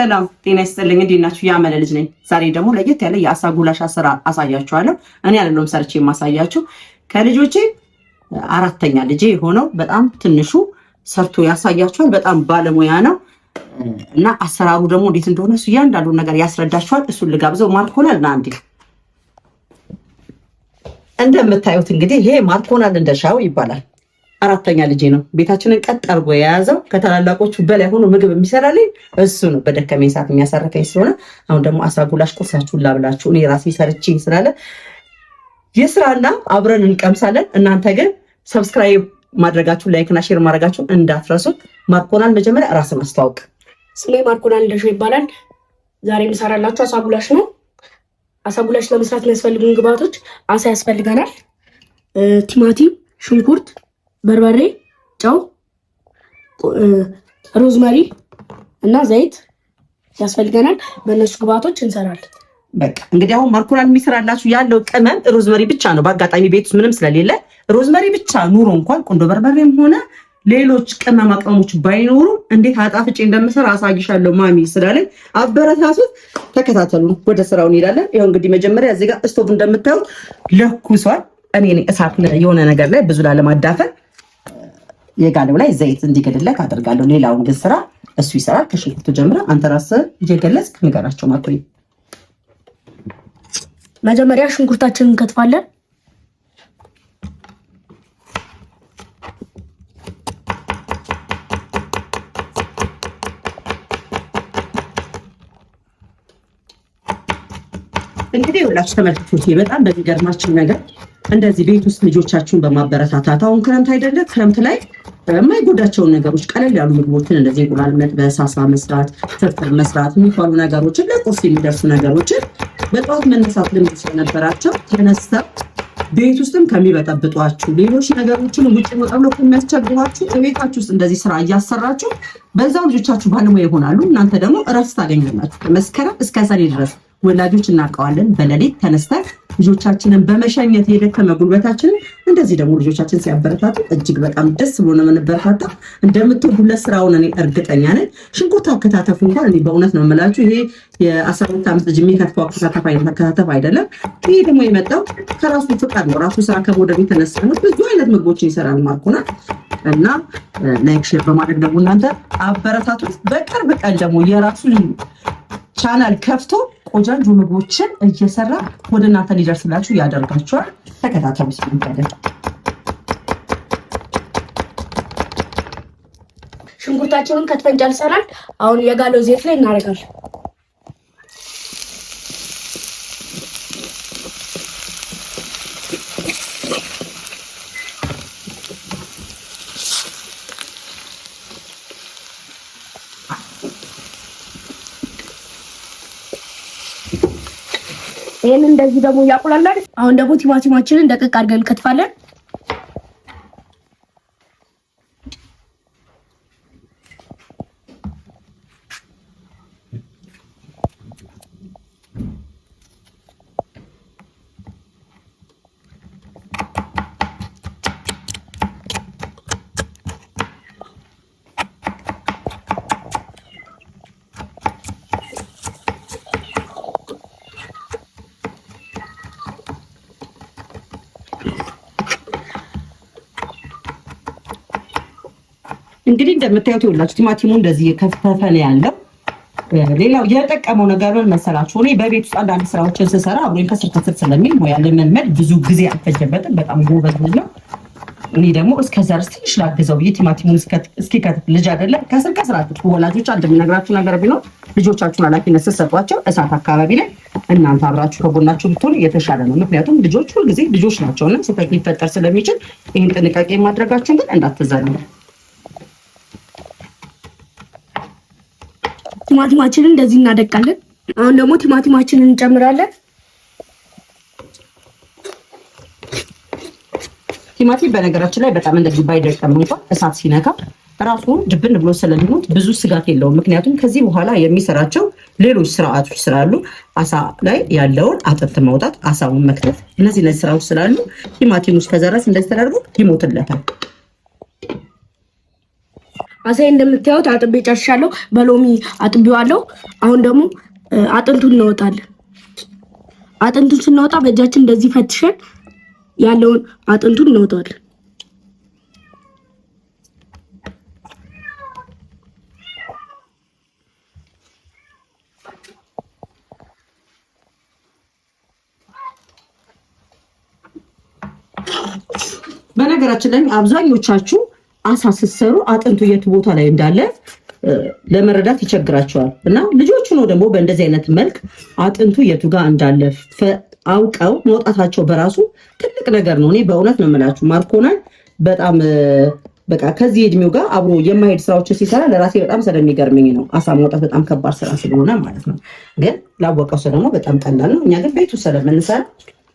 ሰላም ጤና ይስጥልኝ። እንዴት ናችሁ? ያመለ ልጅ ነኝ። ዛሬ ደግሞ ለየት ያለ የአሳ ጉላሽ አሰራር አሳያችኋለሁ። እኔ አይደለም ሰርቼ የማሳያችሁ ከልጆቼ አራተኛ ልጄ የሆነው በጣም ትንሹ ሰርቶ ያሳያችኋል። በጣም ባለሙያ ነው እና አሰራሩ ደግሞ እንዴት እንደሆነ እሱ እያንዳንዱን ነገር ያስረዳችኋል። እሱን ልጋብዘው። ማርኮናል ና እንዴ እንደምታዩት እንግዲህ ይሄ ማርኮናል እንደሻው ይባላል። አራተኛ ልጄ ነው። ቤታችንን ቀጥ አድርጎ የያዘው ከታላላቆቹ በላይ ሆኖ ምግብ የሚሰራልኝ እሱ ነው። በደከመኝ ሰዓት የሚያሳርፈኝ ስለሆነ አሁን ደግሞ አሳ ጉላሽ ቁርሳችሁን ላብላችሁ። እኔ ራሴ ሰርቼ ስላለ የስራና አብረን እንቀምሳለን። እናንተ ግን ሰብስክራይብ ማድረጋችሁ ላይክና ሼር ማድረጋችሁ እንዳትረሱ። ማርኮናል መጀመሪያ ራስን አስተዋውቅ። ስሜ ማርኮናል እንደሻው ይባላል። ዛሬ የምሰራላችሁ አሳ ጉላሽ ነው። አሳ ጉላሽ ለመስራት የሚያስፈልጉን ግብአቶች አሳ ያስፈልገናል፣ ቲማቲም፣ ሽንኩርት፣ በርበሬ፣ ጨው፣ ሮዝመሪ እና ዘይት ያስፈልገናል። በእነሱ ግብአቶች እንሰራለን። በቃ እንግዲህ አሁን ማርኮናል የሚሰራላችሁ ያለው ቅመም ሮዝመሪ ብቻ ነው። በአጋጣሚ ቤት ውስጥ ምንም ስለሌለ ሮዝመሪ ብቻ ኑሮ እንኳን ቆንጆ በርበሬም ሆነ ሌሎች ቅመማ ቅመሞች ባይኖሩ እንዴት አጣፍጬ እንደምሰራ አሳይሻለሁ ማሚ ስላለኝ አበረታቱት። ተከታተሉ። ወደ ስራው እንሄዳለን። ይኸው እንግዲህ መጀመሪያ እዚህ ጋር ስቶቭ እንደምታዩት ለኩሷል። እኔ እሳት የሆነ ነገር ላይ ብዙ ላለማዳፈን የጋለው ላይ ዘይት እንዲገድልህ አደርጋለሁ። ሌላውን ግን ስራ እሱ ይሰራል። ከሽንኩርቱ ጀምረ አንተ ራስህ እየገለጽክ ንገራቸው ማርኮይ። መጀመሪያ ሽንኩርታችንን እንከትፋለን። እንግዲህ ሁላችሁ ተመልካቾች በጣም በሚገርማችሁ ነገር እንደዚህ ቤት ውስጥ ልጆቻችሁን በማበረታታት አሁን ክረምት አይደለ? ክረምት ላይ የማይጎዳቸውን ነገሮች ቀለል ያሉ ምግቦችን እንደዚህ እንቁላል መጥበስ፣ አሳ መስራት፣ ፍርፍር መስራት የሚባሉ ነገሮችን ለቁርስ የሚደርሱ ነገሮችን በጠዋት መነሳት ልምድ ስለነበራቸው ተነስተው ቤት ውስጥም ከሚበጠብጧችሁ ሌሎች ነገሮችን ውጭ ወጣ ብሎ ከሚያስቸግሯችሁ ቤታችሁ ውስጥ እንደዚህ ስራ እያሰራችሁ በዛው ልጆቻችሁ ባለሙያ ይሆናሉ። እናንተ ደግሞ እረፍት ታገኛላችሁ። ከመስከረም እስከ ሰኔ ድረስ ወላጆች እናውቀዋለን። በሌሊት ተነስተን ልጆቻችንን በመሸኘት የደከመ ጉልበታችንን እንደዚህ ደግሞ ልጆቻችን ሲያበረታቱ እጅግ በጣም ደስ ብሎ ነው የምንበረታታ። እንደምትወዱለት ስራውን እኔ እርግጠኛ ነኝ። ሽንኩርት አከታተፉ እንኳን እኔ በእውነት ነው የምላችሁ ይሄ የ12 ዓመት ልጅ የሚከትፈው አከታተፍ አይነት አከታተፍ አይደለም። ይሄ ደግሞ የመጣው ከራሱ ፍቃድ ነው። ራሱ ስራ ከመውደዱ የተነሳ ነው። ብዙ አይነት ምግቦችን ይሰራል ማርኮናል እና ላይክ ሼር በማድረግ ደግሞ እናንተ አበረታቱት። በቅርብ ቀን ደግሞ የራሱ ቻናል ከፍቶ ቆንጆ ምግቦችን እየሰራ ወደ እናንተ ሊደርስላችሁ ያደርጋችኋል። ተከታተሉ። ሽንኩርታችንን ከትፈን ጨርሰናል። አሁን የጋለው ዘይት ላይ እናደርጋለን። ይሄን እንደዚህ ደግሞ ያቁላላል። አሁን ደግሞ ቲማቲማችንን ደቀቅ አድርገን እንከትፋለን። እንግዲህ እንደምታዩት ይኸውላችሁ ቲማቲሙ እንደዚህ የከፈፈ ነው ያለው። ሌላው የጠቀመው ነገር ምን መሰላችሁ? እኔ በቤት ውስጥ አንዳንድ ስራዎችን ስሰራ አብሮኝ ከስር ከስር ስለሚል ሙያ ለመልመድ ብዙ ጊዜ አልፈጀበትም። በጣም ጎበዝ ነው። እኔ ደግሞ እስከዛ ድረስ ትንሽ ላግዘው ብዬ ቲማቲሙን እስኪከትፍ ልጅ አይደለም ከስር ከስር አትጥፉ። ወላጆች አንድ የምነግራችሁ ነገር ቢኖር ልጆቻችሁን ኃላፊነት ስትሰጧቸው እሳት አካባቢ ላይ እናንተ አብራችሁ ከጎናችሁ ብትሆኑ የተሻለ ነው። ምክንያቱም ልጆች ሁልጊዜ ልጆች ናቸውና ስህተት ሊፈጠር ስለሚችል ይህን ጥንቃቄ ማድረጋችሁን ግን እንዳትዛሉ። ቲማቲማችንን እንደዚህ እናደቃለን። አሁን ደግሞ ቲማቲማችንን እንጨምራለን። ቲማቲም በነገራችን ላይ በጣም እንደዚህ ባይደቀም እንኳን እሳት ሲነካ ራሱ ድብን ብሎ ስለሚሞት ብዙ ስጋት የለውም። ምክንያቱም ከዚህ በኋላ የሚሰራቸው ሌሎች ስርዓቶች ስላሉ አሳ ላይ ያለውን አጥንት ማውጣት፣ አሳውን መክተፍ፣ እነዚህ ስራዎች ስላሉ ቲማቲሙ እስከዛ ድረስ እንደዚህ ተደርጎ ይሞትለታል። አሳይ እንደምታዩት አጥቤ ጨርሻለሁ። በሎሚ አጥቤዋለሁ። አሁን ደግሞ አጥንቱን እናወጣለን። አጥንቱን ስናወጣ በእጃችን እንደዚህ ፈትሸን ያለውን አጥንቱን እናወጣለን። በነገራችን ላይ አብዛኞቻችሁ አሳ ስትሰሩ አጥንቱ የት ቦታ ላይ እንዳለ ለመረዳት ይቸግራቸዋል እና ልጆቹ ነው ደግሞ በእንደዚህ አይነት መልክ አጥንቱ የቱ ጋር እንዳለ አውቀው መውጣታቸው በራሱ ትልቅ ነገር ነው። እኔ በእውነት ነው የምላችሁ ማርኮናል በጣም በቃ ከዚህ እድሜው ጋር አብሮ የማሄድ ስራዎችን ሲሰራ ለራሴ በጣም ስለሚገርመኝ ነው። አሳ ማውጣት በጣም ከባድ ስራ ስለሆነ ማለት ነው። ግን ላወቀው ሰው ደግሞ በጣም ቀላል ነው። እኛ ግን ቤቱ ስለምንሰራ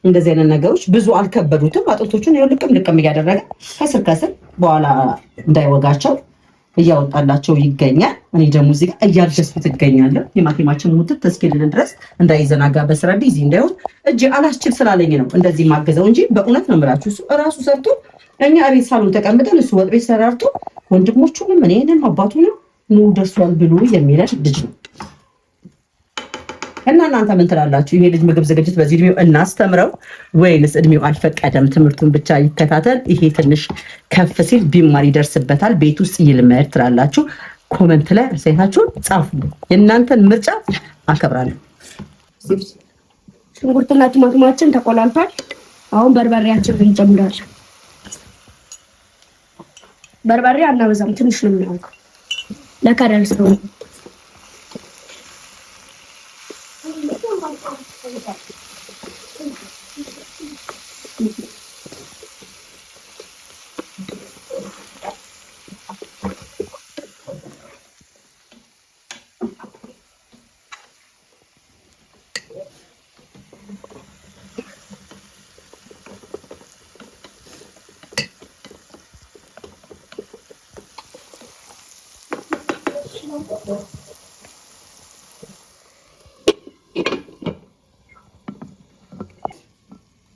እንደዚህ አይነት ነገሮች ብዙ አልከበዱትም። አጥንቶቹን ልቅም ልቅም እያደረገ ከስር ከስር በኋላ እንዳይወጋቸው እያወጣላቸው ይገኛል። እኔ ደግሞ እዚህ ጋር እያደስኩት እገኛለሁ። ቲማቲማችን ሙትት እስኪልን ድረስ እንዳይዘናጋ በስራ ቢዚ እንዳይሆን እጅ አላስችል ስላለኝ ነው እንደዚህ ማገዘው እንጂ በእውነት ነው የምላችሁ እሱ እራሱ ሰርቶ እኛ ቤት ሳሎን ተቀምጠን እሱ ወጥ ቤት ሰራርቶ ወንድሞቹንም እኔንም አባቱንም ኑ ደርሷል ብሎ የሚለን ልጅ ነው። እና እናንተ ምን ትላላችሁ? ይሄ ልጅ ምግብ ዝግጅት በዚህ እድሜው እናስተምረው ወይንስ እድሜው አልፈቀደም ትምህርቱን ብቻ ይከታተል? ይሄ ትንሽ ከፍ ሲል ቢማር ይደርስበታል፣ ቤት ውስጥ ይልመድ ትላላችሁ? ኮመንት ላይ አስተያየታችሁን ጻፉ። የእናንተን ምርጫ አከብራለሁ። ሽንኩርትና ቲማቲማችን ተቆላልቷል። አሁን በርበሬያችን እንጨምራለን። በርበሬ አናበዛም፣ ትንሽ ነው የሚያውቀው ለከረል ስለሆነ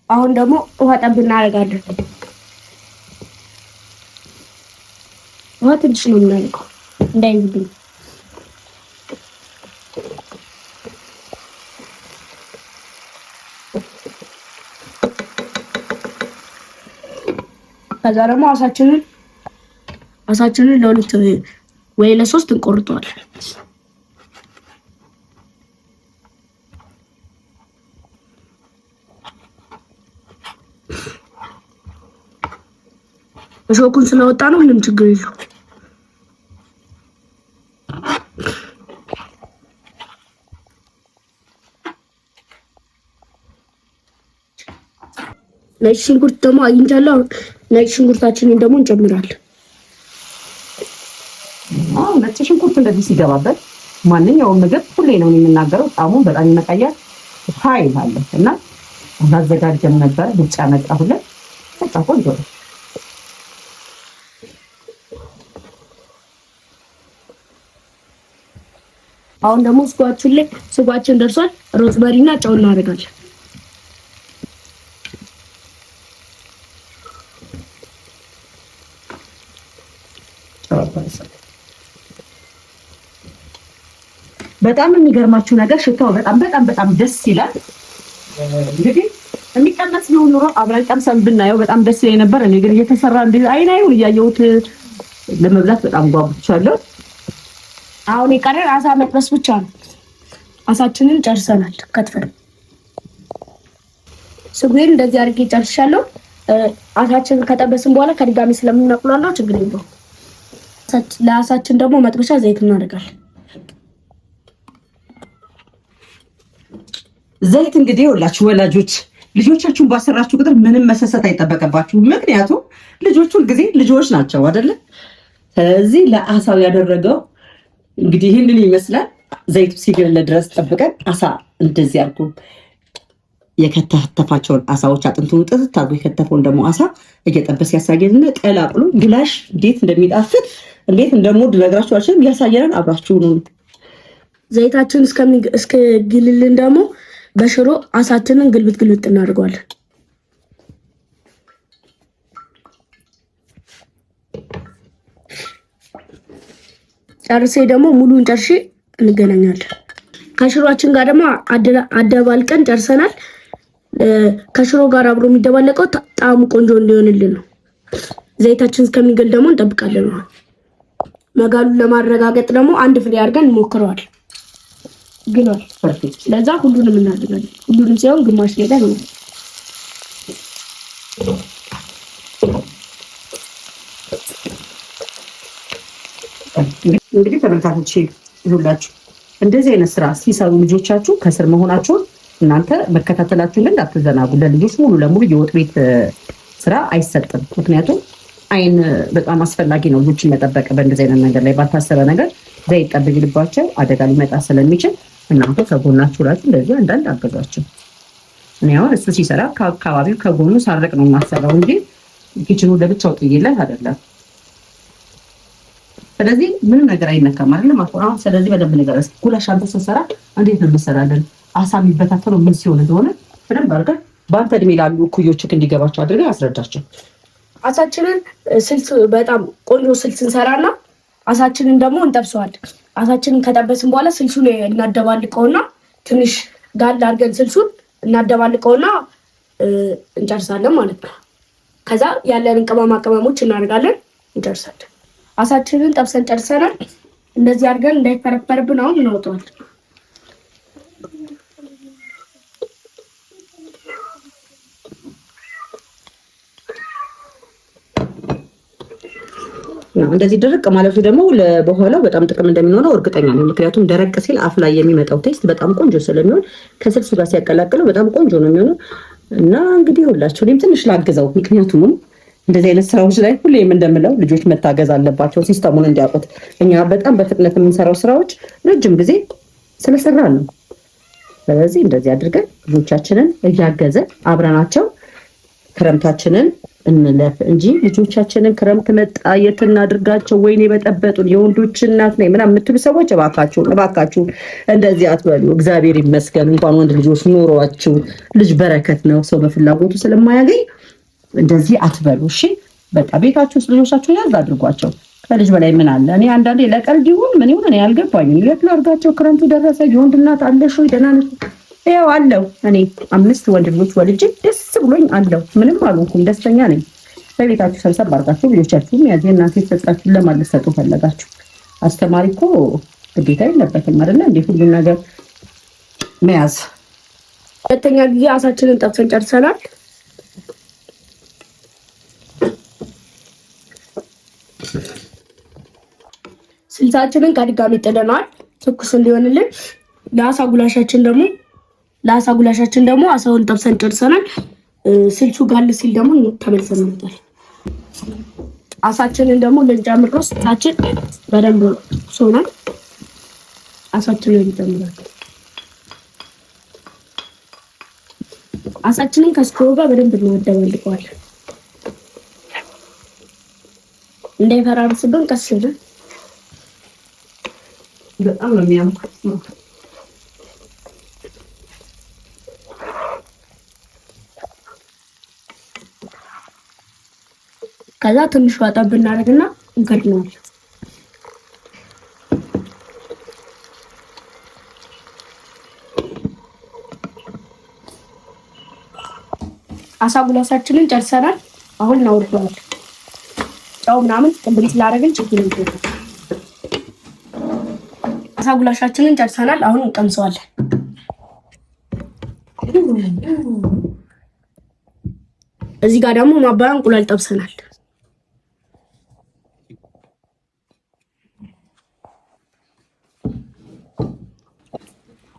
አሁን ደግሞ ውሃ ጠብ እናደርጋለን። ውሃ ትንሽ ነው የምናደርገው እንዳይብኝ። ከዛ ደግሞ አሳችንን ለሁለት ወይ ለሶስት እንቆርጠዋለን። እሾኩን ስለወጣ ነው ምንም ችግር የለው። ነጭ ሽንኩርት ደግሞ አግኝቻለሁ። ነጭ ሽንኩርታችንን ደግሞ እንጨምራለን። ነጭ ሽንኩርት እንደዚህ ሲገባበት ማንኛውም ምግብ ሁሌ ነው የምናገረው ጣዕሙን በጣም ይመጣያል። ኃይል አለ እና እናዘጋጀን ነበር ብቻ መጣሁለት በቃ ቆንጆ ነው። አሁን ደግሞ ስጓችን ደርሷል። ሮዝመሪ እና ጨው እናደርጋለን። በጣም የሚገርማችሁ ነገር ሽታው በጣም ደስ ይላል። እንግዲህ የሚቀመስ ቢሆን ኑሮ አብረን ቀምሰን ብናየው በጣም ደስ ይለኝ ነበር። እኔ ግን እየተሰራ አይናዩን እያየሁት ለመብላት በጣም ጓጉቻለሁ። አሁን የቀረን አሳ መጥበስ ብቻ ነው። አሳችንን ጨርሰናል ከትፈን። ስጉን እንደዚህ አድርጌ ጨርሻለሁ። አሳችንን ከጠበስን በኋላ ከድጋሚ ስለምናቁላለው ችግር የለውም። ለአሳችን ደግሞ መጥበሻ ዘይት እናደርጋለን። ዘይት እንግዲህ ይኸውላችሁ ወላጆች ልጆቻችሁን ባሰራችሁ ቁጥር ምንም መሰሰት አይጠበቅባችሁም። ምክንያቱም ልጆቹን ጊዜ ልጆች ናቸው አይደለ? ስለዚህ ለአሳው ያደረገው እንግዲህ ይህንን ይመስላል። ዘይቱ ሲገለለ ድረስ ጠብቀን አሳ እንደዚህ አድርጎ የከተፋቸውን አሳዎች አጥንቱን ጥጥት አድርጎ የከተፈውን ደግሞ አሳ እየጠበስ ያሳየንና ቀላቅሎ ግላሽ እንዴት እንደሚጣፍጥ እንዴት እንደምወድ ነግራችሁ አልችልም። ያሳየናል። አብራችሁ ነው። ዘይታችን እስከግልልን ደግሞ በሽሮ አሳችንን ግልብጥ እናደርገዋለን። ጨርሴ ደግሞ ሙሉን ጨርሼ እንገናኛለን። ከሽሮአችን ጋር ደግሞ አደባልቀን ጨርሰናል። ከሽሮ ጋር አብሮ የሚደባለቀው ጣዕሙ ቆንጆ እንዲሆንልን ነው። ዘይታችን እስከሚገል ደግሞ እንጠብቃለን። መጋሉን ለማረጋገጥ ደግሞ አንድ ፍሬ አድርገን እንሞክረዋል። ግሏል። ለዛ ሁሉንም እናደርጋለን። ሁሉንም ሲሆን ግማሽ ሌላ ነው። እንግዲህ ተመልካቾች ይሁላችሁ እንደዚህ አይነት ስራ ሲሰሩ ልጆቻችሁ ከስር መሆናችሁን እናንተ መከታተላችሁ ግን እንዳትዘናጉ። ለልጆች ሙሉ ለሙሉ የወጥ ቤት ስራ አይሰጥም። ምክንያቱም አይን በጣም አስፈላጊ ነው። ልጆችን መጠበቅ በእንደዚህ አይነት ነገር ላይ ባልታሰበ ነገር ዘይት ጠብ ቢልባቸው አደጋ ሊመጣ ስለሚችል እናንተ ከጎናችሁ ላችሁ እንደዚህ አንዳንድ አገዟቸው። እኔ አሁን እሱ ሲሰራ ከአካባቢው ከጎኑ ሳርቅ ነው የማሰራው እንጂ ኪችኑ ለብቻው ጥዬለት አይደለም። ስለዚህ ምንም ነገር አይነካም አይደል ማለት ነው። ስለዚህ በደንብ ነገር ጉላሽ አንተ ስትሰራ እንዴት ነው የምትሰራለን? አሳ የሚበታተነው ምን ሲሆን እንደሆነ በደንብ አድርገህ በአንተ እድሜ ላሉ እኩዮችህ እንዲገባቸው አድርገህ አስረዳቸው። አሳችንን ስልስ በጣም ቆንጆ ስልስ እንሰራና አሳችንን ደግሞ እንጠብሰዋለን። አሳችንን ከጠበስን በኋላ ስልሱን እናደባልቀውና ትንሽ ጋል አድርገን ስልሱን እናደባልቀውና እንጨርሳለን ማለት ነው። ከዛ ያለንን ቅመማ ቅመሞች እናደርጋለን፣ እንጨርሳለን። አሳችንን ጠብሰን ጨርሰናል። እንደዚህ አድርገን እንዳይፈረፈርብን አሁን እናወጣዋለን። እንደዚህ ደረቅ ማለቱ ደግሞ በኋላው በጣም ጥቅም እንደሚኖረው እርግጠኛ ነኝ። ምክንያቱም ደረቅ ሲል አፍ ላይ የሚመጣው ቴስት በጣም ቆንጆ ስለሚሆን ከስልሱ ጋር ሲያቀላቅለው በጣም ቆንጆ ነው የሚሆነው እና እንግዲህ ሁላችሁ እኔም ትንሽ ላግዘው። ምክንያቱም እንደዚህ አይነት ስራዎች ላይ ሁሌም እንደምለው ልጆች መታገዝ አለባቸው ሲስተሙን እንዲያውቁት። እኛ በጣም በፍጥነት የምንሰራው ስራዎች ረጅም ጊዜ ስለሰራን ነው። ስለዚህ እንደዚህ አድርገን ልጆቻችንን እያገዘን አብረናቸው ክረምታችንን እንለፍ እንጂ ልጆቻችንን ክረምት መጣ የት እናድርጋቸው ወይኔ በጠበጡን የወንዶች እናት ነኝ ምናምን የምትሉ ሰዎች እባካችሁ እንደዚህ አትበሉ። እግዚአብሔር ይመስገን እንኳን ወንድ ልጆች ኖሯችሁ። ልጅ በረከት ነው፣ ሰው በፍላጎቱ ስለማያገኝ እንደዚህ አትበሉ። እሺ በቃ ቤታችሁ ውስጥ ልጆቻችሁን ያዝ አድርጓቸው። ከልጅ በላይ ምን አለ? እኔ አንዳንዴ ለቀልድ ይሁን ምን ይሁን እኔ አልገባኝም። የት ላድርጋቸው? ክረምቱ ደረሰ። የወንድ እናት አለሽ ወይ? ደህና ነሽ? ያው አለው። እኔ 5 ወንድ ልጆች ወልጄ ደስ ብሎኝ አለው። ምንም አልሆንኩም፣ ደስተኛ ነኝ። በቤታችሁ ሰብሰብ አድርጋችሁ ልጆቻችሁም ያዝ። እናንተ የተሰጣችሁን ለማን ልትሰጡ ፈለጋችሁ? አስተማሪ እኮ ግዴታ የለበትም አይደለ እንዴ? ሁሉን ነገር መያዝ። ሁለተኛ ጊዜ አሳችንን ጠብሰን ጨርሰናል። ስልሳችንን ከድጋሚ ጥደናል ትኩስ እንዲሆንልን። ለአሳ ጉላሻችን ደግሞ አሳውን ጠብሰን ጨርሰናል። ስልሱ ጋል ሲል ደግሞ ተመልሰን እንመጣለን። አሳችንን ደግሞ ልንጨምር ነው። ስልሳችን በደንብ ሶናል። አሳችንን እንጨምራለን። አሳችንን ከስኮ ጋር በደንብ እናደባልቀዋለን። እንዳይፈራርስብን ቀስ ብለን በጣም ነው የሚያምኩት ነው። ከዛ ትንሽ ዋጣ ብናደርግና እንከድነዋለን። አሳ ጉላሳችንን ጨርሰናል። አሁን እናወርደዋለን። ጨው ምናምን ቅድም ስላደረግን ችግር የለም። አሳ ጉላሻችንን ጨርሰናል። አሁን እንቀምሰዋለን። እዚህ ጋር ደግሞ ማባያ እንቁላል ጠብሰናል።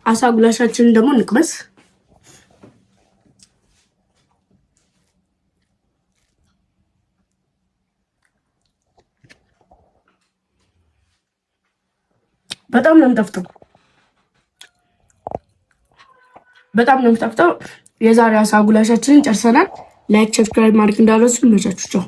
አሳ ጉላሻችንን ደግሞ እንቅመስ። በጣም ነው የምጠፍተው። የዛሬ አሳ ጉላሻችንን ጨርሰናል። ላይክ፣ ሰብስክራይብ ማድረግ እንዳትረሱ። ይመቻችሁ።